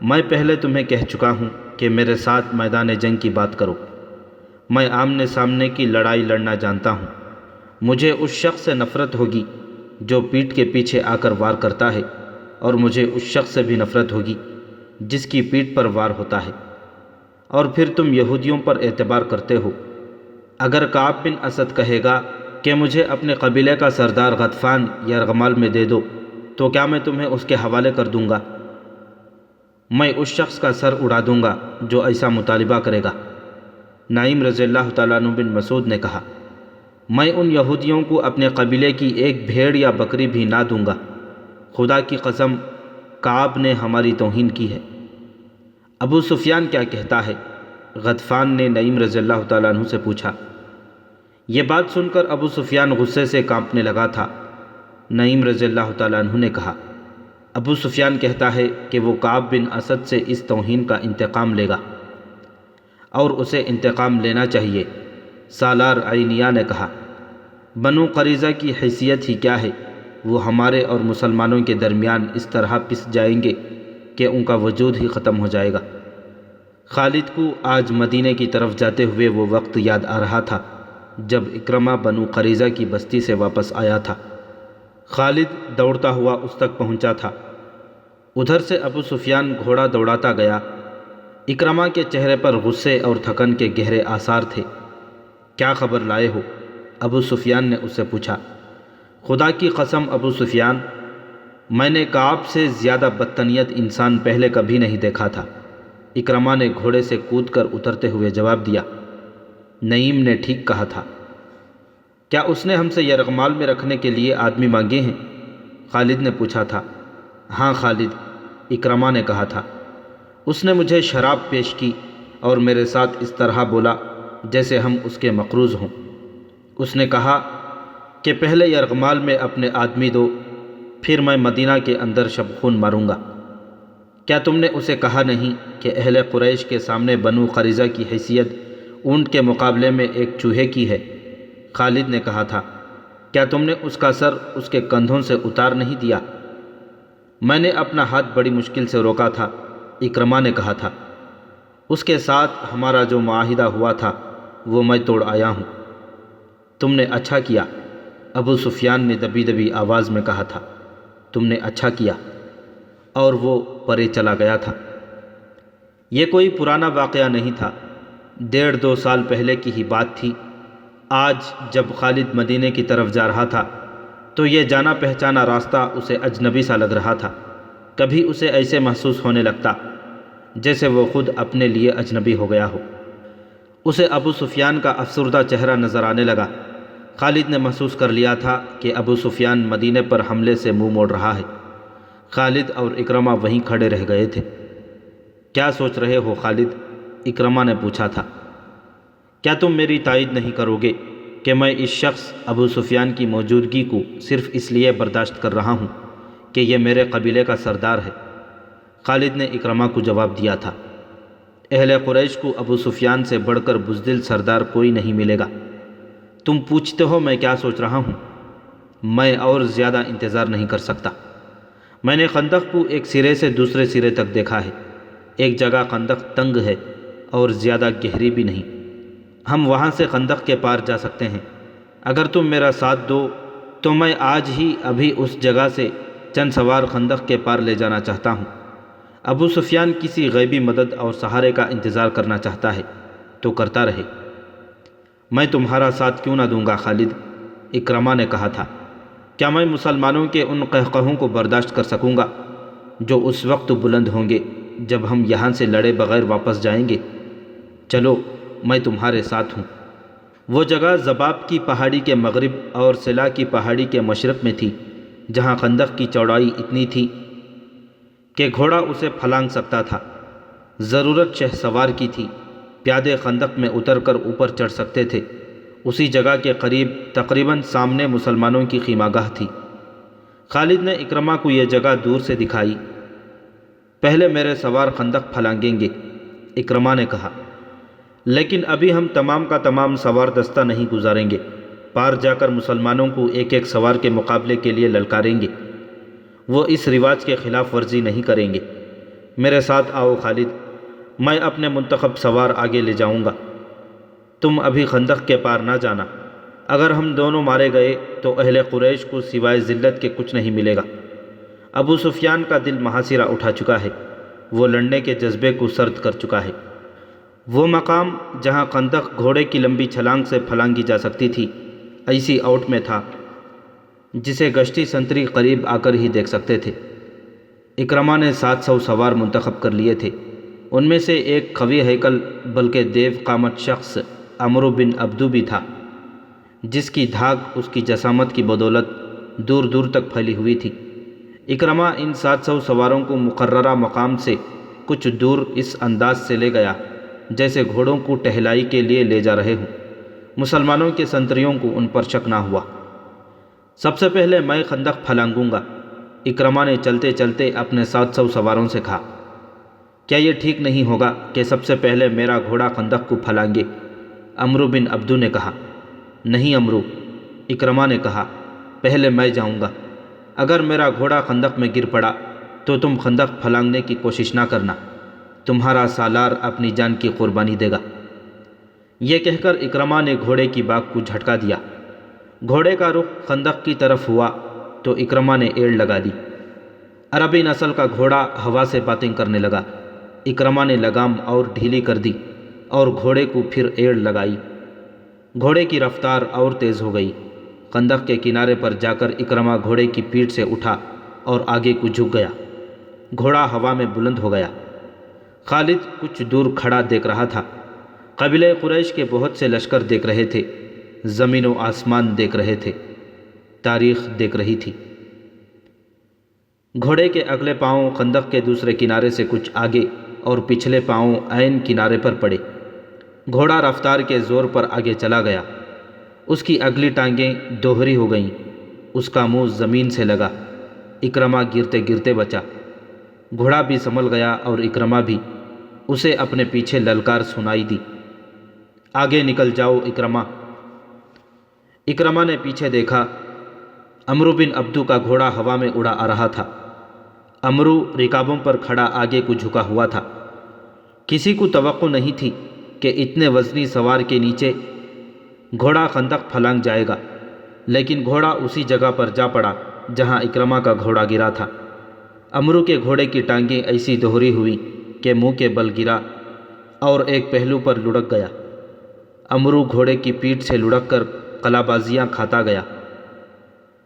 میں پہلے تمہیں کہہ چکا ہوں کہ میرے ساتھ میدان جنگ کی بات کرو، میں آمنے سامنے کی لڑائی لڑنا جانتا ہوں۔ مجھے اس شخص سے نفرت ہوگی جو پیٹھ کے پیچھے آ کر وار کرتا ہے، اور مجھے اس شخص سے بھی نفرت ہوگی جس کی پیٹھ پر وار ہوتا ہے۔ اور پھر تم یہودیوں پر اعتبار کرتے ہو۔ اگر کعب بن اسد کہے گا کہ مجھے اپنے قبیلے کا سردار غطفان یرغمال میں دے دو تو کیا میں تمہیں اس کے حوالے کر دوں گا؟ میں اس شخص کا سر اڑا دوں گا جو ایسا مطالبہ کرے گا۔ نعیم رضی اللہ تعالیٰ عنہ بن مسعود نے کہا، میں ان یہودیوں کو اپنے قبیلے کی ایک بھیڑ یا بکری بھی نہ دوں گا۔ خدا کی قسم کعب نے ہماری توہین کی ہے۔ ابو سفیان کیا کہتا ہے؟ غطفان نے نعیم رضی اللہ تعالیٰ عنہ سے پوچھا۔ یہ بات سن کر ابو سفیان غصے سے کانپنے لگا تھا۔ نعیم رضی اللہ تعالیٰ عنہ نے کہا، ابو سفیان کہتا ہے کہ وہ کعب بن اسد سے اس توہین کا انتقام لے گا اور اسے انتقام لینا چاہیے۔ سالار عینیہ نے کہا، بنو قریظہ کی حیثیت ہی کیا ہے؟ وہ ہمارے اور مسلمانوں کے درمیان اس طرح پس جائیں گے کہ ان کا وجود ہی ختم ہو جائے گا۔ خالد کو آج مدینے کی طرف جاتے ہوئے وہ وقت یاد آ رہا تھا جب اکرمہ بنو قریظہ کی بستی سے واپس آیا تھا۔ خالد دوڑتا ہوا اس تک پہنچا تھا۔ ادھر سے ابو سفیان گھوڑا دوڑاتا گیا۔ اکرمہ کے چہرے پر غصے اور تھکن کے گہرے آثار تھے۔ کیا خبر لائے ہو؟ ابو سفیان نے اس سے پوچھا۔ خدا کی قسم ابو سفیان، میں نے کعب سے زیادہ بدتنیت انسان پہلے کبھی نہیں دیکھا تھا، اکرمہ نے گھوڑے سے کود کر اترتے ہوئے جواب دیا۔ نعیم نے ٹھیک کہا تھا۔ کیا اس نے ہم سے یرغمال میں رکھنے کے لیے آدمی مانگے ہیں؟ خالد نے پوچھا تھا۔ ہاں خالد، اکرمہ نے کہا تھا۔ اس نے مجھے شراب پیش کی اور میرے ساتھ اس طرح بولا جیسے ہم اس کے مقروض ہوں۔ اس نے کہا کہ پہلے یرغمال میں اپنے آدمی دو، پھر میں مدینہ کے اندر شب خون ماروں گا۔ کیا تم نے اسے کہا نہیں کہ اہل قریش کے سامنے بنو قریظہ کی حیثیت اونٹ کے مقابلے میں ایک چوہے کی ہے؟ خالد نے کہا تھا۔ کیا تم نے اس کا سر اس کے کندھوں سے اتار نہیں دیا؟ میں نے اپنا ہاتھ بڑی مشکل سے روکا تھا، اکرمہ نے کہا تھا۔ اس کے ساتھ ہمارا جو معاہدہ ہوا تھا وہ میں توڑ آیا ہوں۔ تم نے اچھا کیا، ابو سفیان نے دبی دبی آواز میں کہا تھا۔ تم نے اچھا کیا، اور وہ پرے چلا گیا تھا۔ یہ کوئی پرانا واقعہ نہیں تھا، 1.5-2 سال پہلے کی ہی بات تھی۔ آج جب خالد مدینے کی طرف جا رہا تھا تو یہ جانا پہچانا راستہ اسے اجنبی سا لگ رہا تھا۔ کبھی اسے ایسے محسوس ہونے لگتا جیسے وہ خود اپنے لیے اجنبی ہو گیا ہو۔ اسے ابو سفیان کا افسردہ چہرہ نظر آنے لگا۔ خالد نے محسوس کر لیا تھا کہ ابو سفیان مدینے پر حملے سے منہ موڑ رہا ہے۔ خالد اور اکرمہ وہیں کھڑے رہ گئے تھے۔ کیا سوچ رہے ہو خالد؟ اکرمہ نے پوچھا تھا۔ کیا تم میری تائید نہیں کرو گے کہ میں اس شخص ابو سفیان کی موجودگی کو صرف اس لیے برداشت کر رہا ہوں کہ یہ میرے قبیلے کا سردار ہے؟ خالد نے اکرمہ کو جواب دیا تھا۔ اہل قریش کو ابو سفیان سے بڑھ کر بزدل سردار کوئی نہیں ملے گا۔ تم پوچھتے ہو میں کیا سوچ رہا ہوں؟ میں اور زیادہ انتظار نہیں کر سکتا۔ میں نے خندق کو ایک سرے سے دوسرے سرے تک دیکھا ہے۔ ایک جگہ خندق تنگ ہے اور زیادہ گہری بھی نہیں، ہم وہاں سے خندق کے پار جا سکتے ہیں۔ اگر تم میرا ساتھ دو تو میں آج ہی ابھی اس جگہ سے چند سوار خندق کے پار لے جانا چاہتا ہوں۔ ابو سفیان کسی غیبی مدد اور سہارے کا انتظار کرنا چاہتا ہے تو کرتا رہے، میں تمہارا ساتھ کیوں نہ دوں گا خالد، اکرمہ نے کہا تھا۔ کیا میں مسلمانوں کے ان قہقہوں کو برداشت کر سکوں گا جو اس وقت بلند ہوں گے جب ہم یہاں سے لڑے بغیر واپس جائیں گے؟ چلو میں تمہارے ساتھ ہوں۔ وہ جگہ زباب کی پہاڑی کے مغرب اور سلا کی پہاڑی کے مشرق میں تھی، جہاں خندق کی چوڑائی اتنی تھی کہ گھوڑا اسے پھلانگ سکتا تھا۔ ضرورت شہ سوار کی تھی، پیادے خندق میں اتر کر اوپر چڑھ سکتے تھے۔ اسی جگہ کے قریب تقریباً سامنے مسلمانوں کی خیمہ گاہ تھی۔ خالد نے اکرمہ کو یہ جگہ دور سے دکھائی۔ پہلے میرے سوار خندق پھلانگیں گے، اکرمہ نے کہا، لیکن ابھی ہم تمام کا تمام سوار دستہ نہیں گزاریں گے۔ پار جا کر مسلمانوں کو ایک ایک سوار کے مقابلے کے لیے للکاریں گے۔ وہ اس رواج کے خلاف ورزی نہیں کریں گے۔ میرے ساتھ آؤ خالد، میں اپنے منتخب سوار آگے لے جاؤں گا۔ تم ابھی خندق کے پار نہ جانا، اگر ہم دونوں مارے گئے تو اہل قریش کو سوائے ذلت کے کچھ نہیں ملے گا۔ ابو سفیان کا دل محاصرہ اٹھا چکا ہے، وہ لڑنے کے جذبے کو سرد کر چکا ہے۔ وہ مقام جہاں خندق گھوڑے کی لمبی چھلانگ سے پھلانگی جا سکتی تھی، ایسی اوٹ میں تھا جسے گشتی سنتری قریب آ کر ہی دیکھ سکتے تھے۔ اکرمہ نے 700 سوار منتخب کر لیے تھے۔ ان میں سے ایک قوی ہیکل بلکہ دیو قامت شخص عمرو بن عبدو بھی تھا، جس کی دھاک اس کی جسامت کی بدولت دور دور تک پھیلی ہوئی تھی۔ اکرمہ ان 700 سواروں کو مقررہ مقام سے کچھ دور اس انداز سے لے گیا جیسے گھوڑوں کو ٹہلائی کے لیے لے جا رہے ہوں۔ مسلمانوں کے سنتریوں کو ان پر شک نہ ہوا۔ سب سے پہلے میں خندق پھلانگوں گا، اکرمہ نے چلتے چلتے اپنے 700 سواروں سے کہا۔ کیا یہ ٹھیک نہیں ہوگا کہ سب سے پہلے میرا گھوڑا خندق کو پھلانگے؟ عمرو بن عبدو نے کہا۔ نہیں عمرو، اکرمہ نے کہا، پہلے میں جاؤں گا۔ اگر میرا گھوڑا خندق میں گر پڑا تو تم خندق پھلانگنے کی کوشش نہ کرنا، تمہارا سالار اپنی جان کی قربانی دے گا۔ یہ کہہ کر اکرمہ نے گھوڑے کی باگ کو جھٹکا دیا۔ گھوڑے کا رخ خندق کی طرف ہوا تو اکرمہ نے ایڑ لگا دی۔ عربی نسل کا گھوڑا ہوا سے باتیں کرنے لگا۔ اکرمہ نے لگام اور ڈھیلی کر دی اور گھوڑے کو پھر ایڑ لگائی۔ گھوڑے کی رفتار اور تیز ہو گئی۔ خندق کے کنارے پر جا کر اکرمہ گھوڑے کی پیٹھ سے اٹھا اور آگے کو جھک گیا۔ گھوڑا ہوا میں بلند ہو گیا۔ خالد کچھ دور کھڑا دیکھ رہا تھا۔ قبیلہ قریش کے بہت سے لشکر دیکھ رہے تھے، زمین و آسمان دیکھ رہے تھے، تاریخ دیکھ رہی تھی۔ گھوڑے کے اگلے پاؤں خندق کے دوسرے کنارے سے کچھ آگے اور پچھلے پاؤں عین کنارے پر پڑے۔ گھوڑا رفتار کے زور پر آگے چلا گیا۔ اس کی اگلی ٹانگیں دوہری ہو گئیں، اس کا منہ زمین سے لگا۔ اکرمہ گرتے گرتے بچا۔ گھوڑا بھی سنبھل گیا اور اکرمہ بھی۔ اسے اپنے پیچھے للکار سنائی دی، آگے نکل جاؤ اکرمہ۔ اکرمہ نے پیچھے دیکھا۔ عمرو بن عبدو کا گھوڑا ہوا میں اڑا آ رہا تھا۔ عمرو رکابوں پر کھڑا آگے کو جھکا ہوا تھا۔ کسی کو توقع نہیں تھی کہ اتنے وزنی سوار کے نیچے گھوڑا خندق پھلانگ جائے گا، لیکن گھوڑا اسی جگہ پر جا پڑا جہاں اکرمہ کا گھوڑا گرا تھا۔ عمرو کے گھوڑے کی ٹانگیں ایسی دوہری ہوئی کہ منہ کے بل گرا اور ایک پہلو پر لڑک گیا۔ عمرو گھوڑے کی پیٹھ سے لڑک کر قلع بازیاں کھاتا گیا۔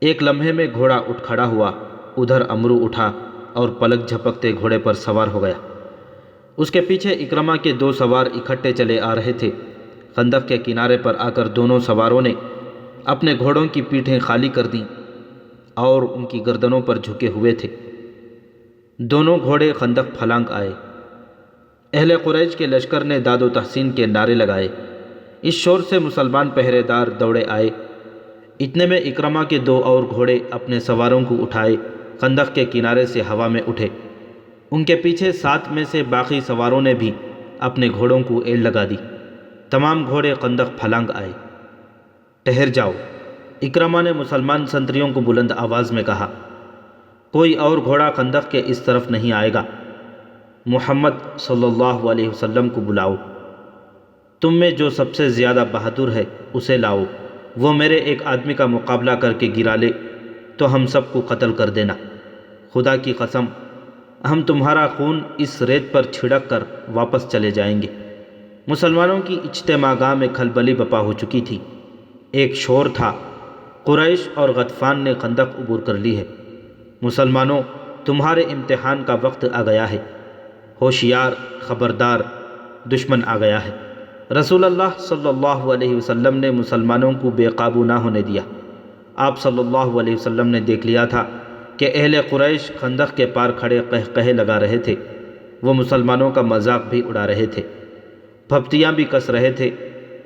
ایک لمحے میں گھوڑا اٹھ کھڑا ہوا، ادھر عمرو اٹھا اور پلک جھپکتے گھوڑے پر سوار ہو گیا۔ اس کے پیچھے اکرمہ کے 2 سوار اکٹھے چلے آ رہے تھے۔ خندق کے کنارے پر آ کر دونوں سواروں نے اپنے گھوڑوں کی پیٹھیں خالی کر دیں اور ان کی گردنوں پر جھکے ہوئے تھے۔ دونوں گھوڑے خندق پھلانگ آئے۔ اہل قریش کے لشکر نے داد و تحسین کے نعرے لگائے۔ اس شور سے مسلمان پہرے دار دوڑے آئے۔ اتنے میں اکرمہ کے 2 اور گھوڑے اپنے سواروں کو اٹھائے خندق کے کنارے سے ہوا میں اٹھے۔ ان کے پیچھے 7 میں سے باقی سواروں نے بھی اپنے گھوڑوں کو ایڑ لگا دی۔ تمام گھوڑے خندق پھلانگ آئے۔ ٹھہر جاؤ، اکرمہ نے مسلمان سنتریوں کو بلند آواز میں کہا۔ کوئی اور گھوڑا خندق کے اس طرف نہیں آئے گا۔ محمد صلی اللہ علیہ وسلم کو بلاؤ۔ تم میں جو سب سے زیادہ بہادر ہے اسے لاؤ، وہ میرے ایک آدمی کا مقابلہ کر کے گرا لے تو ہم سب کو قتل کر دینا۔ خدا کی قسم، ہم تمہارا خون اس ریت پر چھڑک کر واپس چلے جائیں گے۔ مسلمانوں کی اجتماع گاہ میں کھلبلی بپا ہو چکی تھی۔ ایک شور تھا، قریش اور غطفان نے خندق عبور کر لی ہے۔ مسلمانوں، تمہارے امتحان کا وقت آ گیا ہے۔ ہوشیار، خبردار، دشمن آ گیا ہے۔ رسول اللہ صلی اللہ علیہ وسلم نے مسلمانوں کو بے قابو نہ ہونے دیا۔ آپ صلی اللہ علیہ وسلم نے دیکھ لیا تھا کہ اہل قریش خندق کے پار کھڑے قہقہے لگا رہے تھے۔ وہ مسلمانوں کا مذاق بھی اڑا رہے تھے، پھپتیاں بھی کس رہے تھے۔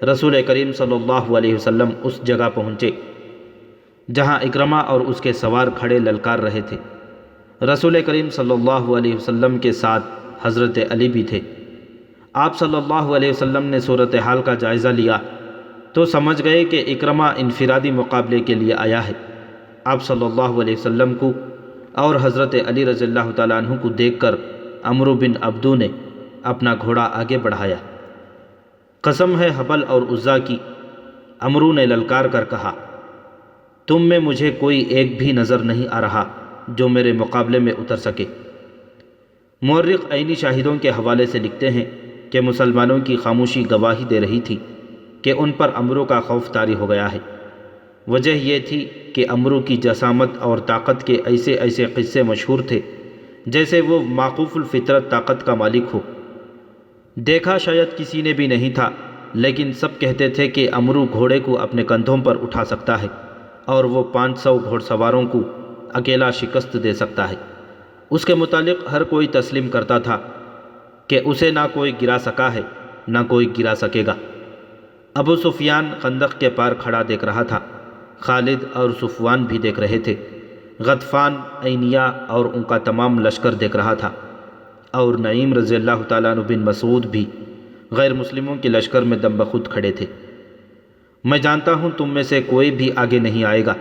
رسول کریم صلی اللہ علیہ وسلم اس جگہ پہنچے جہاں اکرمہ اور اس کے سوار کھڑے للکار رہے تھے۔ رسول کریم صلی اللہ علیہ وسلم کے ساتھ حضرت علی بھی تھے۔ آپ صلی اللہ علیہ وسلم نے صورتحال کا جائزہ لیا تو سمجھ گئے کہ اکرمہ انفرادی مقابلے کے لیے آیا ہے۔ آپ صلی اللہ علیہ وسلم کو اور حضرت علی رضی اللہ تعالیٰ عنہ کو دیکھ کر عمرو بن عبدو نے اپنا گھوڑا آگے بڑھایا۔ قسم ہے حبل اور عزا کی، عمرو نے للکار کر کہا، تم میں مجھے کوئی ایک بھی نظر نہیں آ رہا جو میرے مقابلے میں اتر سکے۔ مورخ عینی شاہدوں کے حوالے سے لکھتے ہیں کہ مسلمانوں کی خاموشی گواہی دے رہی تھی کہ ان پر عمرو کا خوف طاری ہو گیا ہے۔ وجہ یہ تھی کہ عمرو کی جسامت اور طاقت کے ایسے ایسے قصے مشہور تھے جیسے وہ معقوف الفطرت طاقت کا مالک ہو۔ دیکھا شاید کسی نے بھی نہیں تھا، لیکن سب کہتے تھے کہ عمرو گھوڑے کو اپنے کندھوں پر اٹھا سکتا ہے اور وہ 500 گھوڑ سواروں کو اکیلا شکست دے سکتا ہے۔ اس کے متعلق ہر کوئی تسلیم کرتا تھا کہ اسے نہ کوئی گرا سکا ہے نہ کوئی گرا سکے گا۔ ابو سفیان خندق کے پار کھڑا دیکھ رہا تھا، خالد اور صفوان بھی دیکھ رہے تھے، غطفان، عینیہ اور ان کا تمام لشکر دیکھ رہا تھا، اور نعیم رضی اللہ تعالیٰ عنہ بن مسعود بھی غیر مسلموں کے لشکر میں دم بخود کھڑے تھے۔ میں جانتا ہوں تم میں سے کوئی بھی آگے نہیں آئے گا۔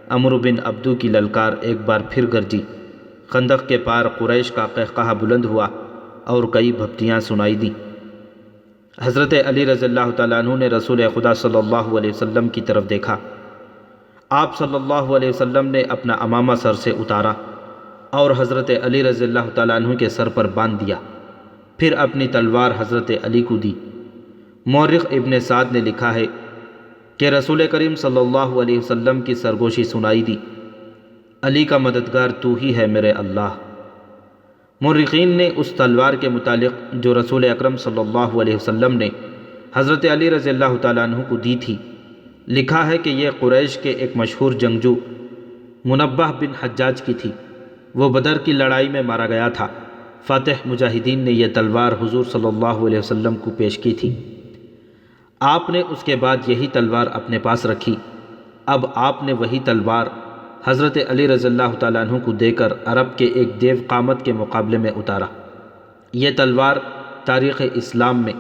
عمرو بن عبدو کی للکار ایک بار پھر گرجی۔ خندق کے پار قریش کا قہقہہ بلند ہوا اور کئی بھپتیاں سنائی دیں۔ حضرت علی رضی اللہ تعالیٰ عنہ نے رسول خدا صلی اللہ علیہ وسلم کی طرف دیکھا۔ آپ صلی اللہ علیہ وسلم نے اپنا عمامہ سر سے اتارا اور حضرت علی رضی اللہ تعالیٰ عنہ کے سر پر باندھ دیا، پھر اپنی تلوار حضرت علی کو دی۔ مورخ ابن سعد نے لکھا ہے کہ رسول کریم صلی اللہ علیہ وسلم کی سرگوشی سنائی دی، علی کا مددگار تو ہی ہے میرے اللہ۔ مورخین نے اس تلوار کے متعلق جو رسول اکرم صلی اللہ علیہ وسلم نے حضرت علی رضی اللہ تعالیٰ عنہ کو دی تھی، لکھا ہے کہ یہ قریش کے ایک مشہور جنگجو منبہ بن حجاج کی تھی۔ وہ بدر کی لڑائی میں مارا گیا تھا۔ فاتح مجاہدین نے یہ تلوار حضور صلی اللہ علیہ وسلم کو پیش کی تھی۔ آپ نے اس کے بعد یہی تلوار اپنے پاس رکھی۔ اب آپ نے وہی تلوار حضرت علی رضی اللہ تعالیٰ عنہ کو دے کر عرب کے ایک دیو قامت کے مقابلے میں اتارا۔ یہ تلوار تاریخ اسلام میں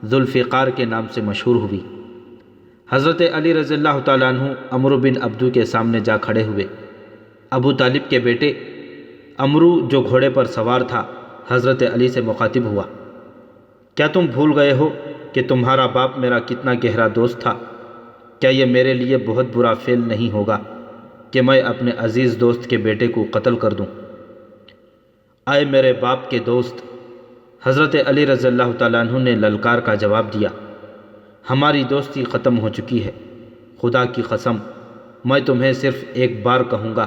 ذوالفقار کے نام سے مشہور ہوئی۔ حضرت علی رضی اللہ تعالیٰ عنہ عمرو بن عبدو کے سامنے جا کھڑے ہوئے۔ ابو طالب کے بیٹے عمرو جو گھوڑے پر سوار تھا حضرت علی سے مخاطب ہوا، کیا تم بھول گئے ہو کہ تمہارا باپ میرا کتنا گہرا دوست تھا؟ کیا یہ میرے لیے بہت برا فعل نہیں ہوگا کہ میں اپنے عزیز دوست کے بیٹے کو قتل کر دوں؟ اے میرے باپ کے دوست، حضرت علی رضی اللہ تعالیٰ عنہ نے للکار کا جواب دیا، ہماری دوستی ختم ہو چکی ہے۔ خدا کی قسم، میں تمہیں صرف ایک بار کہوں گا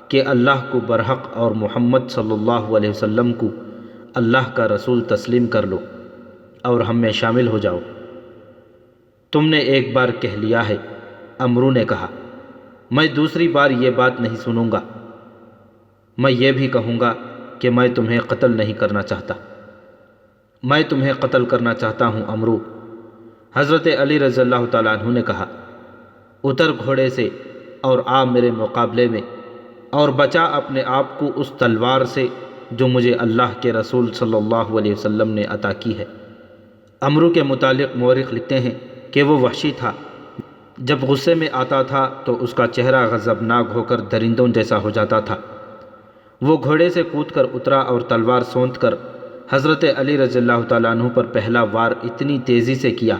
کہ اللہ کو برحق اور محمد صلی اللہ علیہ وسلم کو اللہ کا رسول تسلیم کر لو اور ہم میں شامل ہو جاؤ۔ تم نے ایک بار کہہ لیا ہے، عمرو نے کہا، میں دوسری بار یہ بات نہیں سنوں گا۔ میں یہ بھی کہوں گا کہ میں تمہیں قتل نہیں کرنا چاہتا۔ میں تمہیں قتل کرنا چاہتا ہوں عمرو۔ حضرت علی رضی اللہ تعالیٰ عنہ نے کہا، اتر گھوڑے سے اور آ میرے مقابلے میں، اور بچا اپنے آپ کو اس تلوار سے جو مجھے اللہ کے رسول صلی اللہ علیہ وسلم نے عطا کی ہے۔ عمرو کے متعلق مورخ لکھتے ہیں کہ وہ وحشی تھا۔ جب غصے میں آتا تھا تو اس کا چہرہ غضبناک ہو کر درندوں جیسا ہو جاتا تھا۔ وہ گھوڑے سے کود کر اترا اور تلوار سونت کر حضرت علی رضی اللہ تعالیٰ عنہ پر پہلا وار اتنی تیزی سے کیا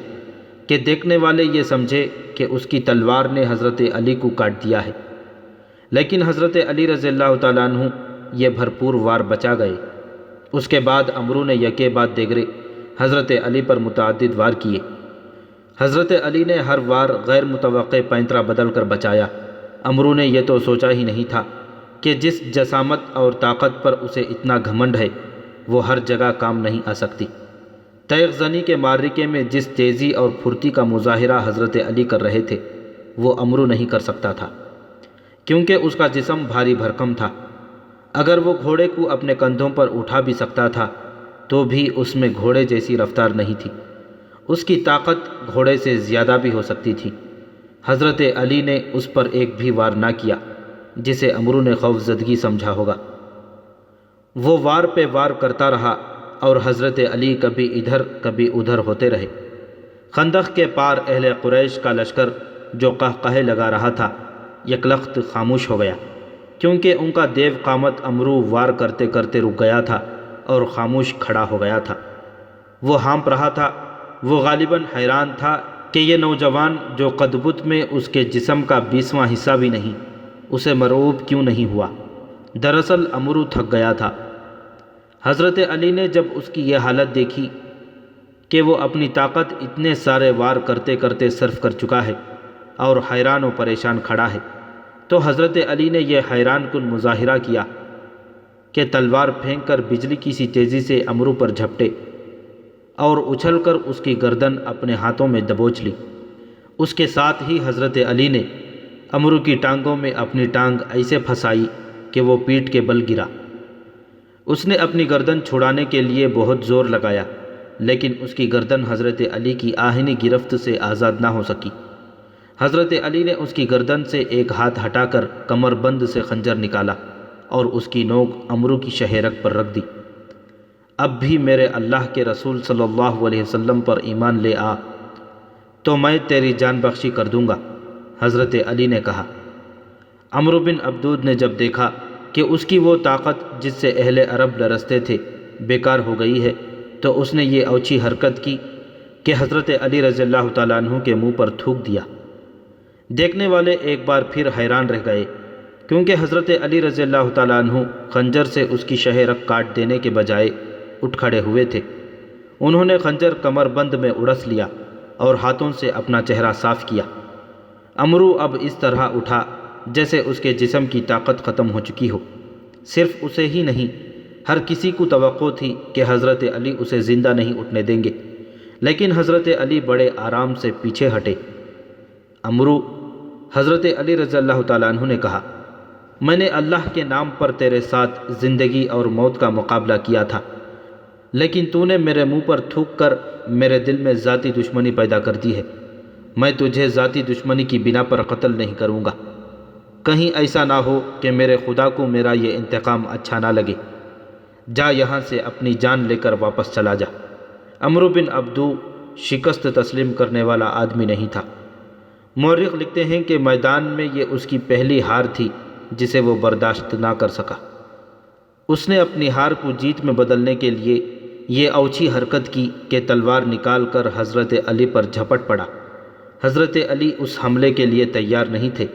کہ دیکھنے والے یہ سمجھے کہ اس کی تلوار نے حضرت علی کو کاٹ دیا ہے، لیکن حضرت علی رضی اللہ تعالیٰ عنہ یہ بھرپور وار بچا گئے۔ اس کے بعد عمرو نے یکے بعد دیگرے حضرت علی پر متعدد وار کیے۔ حضرت علی نے ہر وار غیر متوقع پینترا بدل کر بچایا۔ عمرو نے یہ تو سوچا ہی نہیں تھا کہ جس جسامت اور طاقت پر اسے اتنا گھمنڈ ہے وہ ہر جگہ کام نہیں آ سکتی۔ تیغ زنی کے معرکے میں جس تیزی اور پھرتی کا مظاہرہ حضرت علی کر رہے تھے وہ عمرو نہیں کر سکتا تھا، کیونکہ اس کا جسم بھاری بھرکم تھا۔ اگر وہ گھوڑے کو اپنے کندھوں پر اٹھا بھی سکتا تھا تو بھی اس میں گھوڑے جیسی رفتار نہیں تھی۔ اس کی طاقت گھوڑے سے زیادہ بھی ہو سکتی تھی۔ حضرت علی نے اس پر ایک بھی وار نہ کیا جسے عمرو نے خوف زدگی سمجھا ہوگا۔ وہ وار پہ وار کرتا رہا اور حضرت علی کبھی ادھر کبھی ادھر ہوتے رہے۔ خندق کے پار اہل قریش کا لشکر جو قہقہے لگا رہا تھا یکلخت خاموش ہو گیا، کیونکہ ان کا دیو قامت عمرو وار کرتے کرتے رک گیا تھا اور خاموش کھڑا ہو گیا تھا۔ وہ ہانپ رہا تھا۔ وہ غالباً حیران تھا کہ یہ نوجوان جو قدبت میں اس کے جسم کا 20واں حصہ بھی نہیں، اسے مرعوب کیوں نہیں ہوا۔ دراصل عمرو تھک گیا تھا۔ حضرت علی نے جب اس کی یہ حالت دیکھی کہ وہ اپنی طاقت اتنے سارے وار کرتے کرتے صرف کر چکا ہے اور حیران و پریشان کھڑا ہے، تو حضرت علی نے یہ حیران کن مظاہرہ کیا کہ تلوار پھینک کر بجلی کی سی تیزی سے عمرو پر جھپٹے اور اچھل کر اس کی گردن اپنے ہاتھوں میں دبوچ لی۔ اس کے ساتھ ہی حضرت علی نے امرو کی ٹانگوں میں اپنی ٹانگ ایسے پھنسائی کہ وہ پیٹھ کے بل گرا۔ اس نے اپنی گردن چھڑانے کے لیے بہت زور لگایا، لیکن اس کی گردن حضرت علی کی آہنی گرفت سے آزاد نہ ہو سکی۔ حضرت علی نے اس کی گردن سے ایک ہاتھ ہٹا کر کمر بند سے خنجر نکالا اور اس کی نوک امرو کی شہرک پر رکھ دی۔ اب بھی میرے اللہ کے رسول صلی اللہ علیہ وسلم پر ایمان لے آ تو میں تیری جان بخشی کر دوں گا، حضرت علی نے کہا۔ عمرو بن عبدود نے جب دیکھا کہ اس کی وہ طاقت جس سے اہل عرب لرزتے تھے بیکار ہو گئی ہے، تو اس نے یہ اوچھی حرکت کی کہ حضرت علی رضی اللہ تعالیٰ عنہ کے منہ پر تھوک دیا۔ دیکھنے والے ایک بار پھر حیران رہ گئے، کیونکہ حضرت علی رضی اللہ تعالیٰ عنہ خنجر سے اس کی شہ رگ کاٹ دینے کے بجائے اٹھ کھڑے ہوئے تھے۔ انہوں نے خنجر کمر بند میں اڑس لیا اور ہاتھوں سے اپنا چہرہ صاف کیا۔ عمرو اب اس طرح اٹھا جیسے اس کے جسم کی طاقت ختم ہو چکی ہو۔ صرف اسے ہی نہیں، ہر کسی کو توقع تھی کہ حضرت علی اسے زندہ نہیں اٹھنے دیں گے، لیکن حضرت علی بڑے آرام سے پیچھے ہٹے۔ عمرو، حضرت علی رضی اللہ تعالیٰ عنہ نے کہا، میں نے اللہ کے نام پر تیرے ساتھ زندگی اور موت کا مقابلہ کیا تھا، لیکن تو نے میرے منہ پر تھوک کر میرے دل میں ذاتی دشمنی پیدا کر دی ہے۔ میں تجھے ذاتی دشمنی کی بنا پر قتل نہیں کروں گا، کہیں ایسا نہ ہو کہ میرے خدا کو میرا یہ انتقام اچھا نہ لگے۔ جا یہاں سے اپنی جان لے کر واپس چلا جا۔ عمرو بن عبدو شکست تسلیم کرنے والا آدمی نہیں تھا۔ مورخ لکھتے ہیں کہ میدان میں یہ اس کی پہلی ہار تھی جسے وہ برداشت نہ کر سکا۔ اس نے اپنی ہار کو جیت میں بدلنے کے لیے یہ اوچھی حرکت کی کہ تلوار نکال کر حضرت علی پر جھپٹ پڑا۔ حضرت علی اس حملے کے لیے تیار نہیں تھے،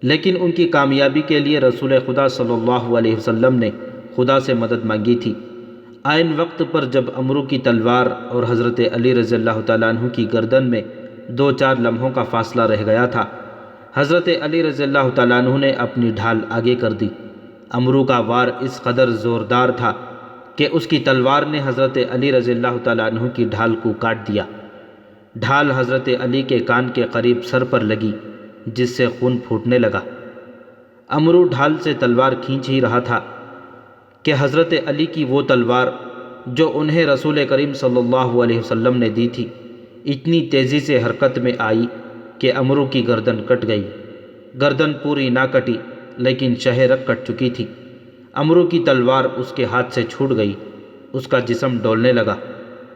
لیکن ان کی کامیابی کے لیے رسول خدا صلی اللہ علیہ وسلم نے خدا سے مدد مانگی تھی۔ عین وقت پر جب عمرو کی تلوار اور حضرت علی رضی اللہ تعالیٰ عنہ کی گردن میں 2-4 لمحوں کا فاصلہ رہ گیا تھا، حضرت علی رضی اللہ تعالیٰ عنہ نے اپنی ڈھال آگے کر دی۔ عمرو کا وار اس قدر زوردار تھا کہ اس کی تلوار نے حضرت علی رضی اللہ تعالیٰ عنہ کی ڈھال کو کاٹ دیا۔ ڈھال حضرت علی کے کان کے قریب سر پر لگی، جس سے خون پھوٹنے لگا۔ عمرو ڈھال سے تلوار کھینچ ہی رہا تھا کہ حضرت علی کی وہ تلوار جو انہیں رسول کریم صلی اللہ علیہ وسلم نے دی تھی اتنی تیزی سے حرکت میں آئی کہ عمرو کی گردن کٹ گئی۔ گردن پوری نہ کٹی، لیکن شہ رگ کٹ چکی تھی۔ عمرو کی تلوار اس کے ہاتھ سے چھوٹ گئی، اس کا جسم ڈولنے لگا۔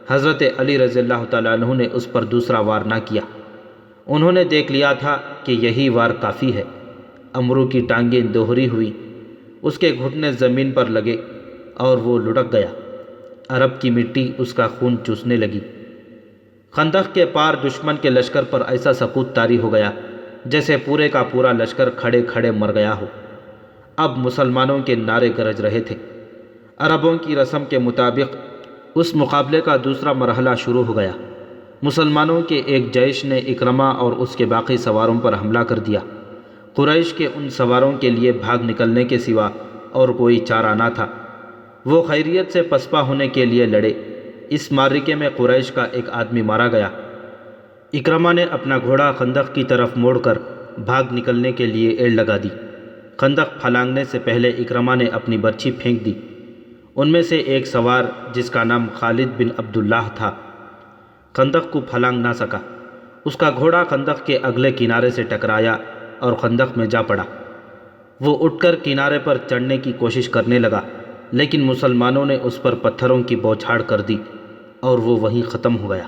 حضرت علی رضی اللہ تعالیٰ عنہ نے اس پر دوسرا وار نہ کیا۔ انہوں نے دیکھ لیا تھا کہ یہی وار کافی ہے۔ عمرو کی ٹانگیں دوہری ہوئی، اس کے گھٹنے زمین پر لگے اور وہ لڑک گیا۔ عرب کی مٹی اس کا خون چوسنے لگی۔ خندق کے پار دشمن کے لشکر پر ایسا سکوت طاری ہو گیا جیسے پورے کا پورا لشکر کھڑے کھڑے مر گیا ہو۔ اب مسلمانوں کے نعرے گرج رہے تھے۔ عربوں کی رسم کے مطابق اس مقابلے کا دوسرا مرحلہ شروع ہو گیا۔ مسلمانوں کے ایک جیش نے اکرمہ اور اس کے باقی سواروں پر حملہ کر دیا۔ قریش کے ان سواروں کے لیے بھاگ نکلنے کے سوا اور کوئی چارہ نہ تھا۔ وہ خیریت سے پسپا ہونے کے لیے لڑے۔ اس معرکے میں قریش کا ایک آدمی مارا گیا۔ اکرمہ نے اپنا گھوڑا خندق کی طرف موڑ کر بھاگ نکلنے کے لیے ایڑ لگا دی۔ خندق پھلانگنے سے پہلے اکرمہ نے اپنی برچھی پھینک دی۔ ان میں سے ایک سوار جس کا نام خالد بن عبداللہ تھا خندق کو پھلانگ نہ سکا۔ اس کا گھوڑا خندق کے اگلے کنارے سے ٹکرایا اور خندق میں جا پڑا۔ وہ اٹھ کر کنارے پر چڑھنے کی کوشش کرنے لگا، لیکن مسلمانوں نے اس پر پتھروں کی بوچھاڑ کر دی اور وہ وہیں ختم ہو گیا۔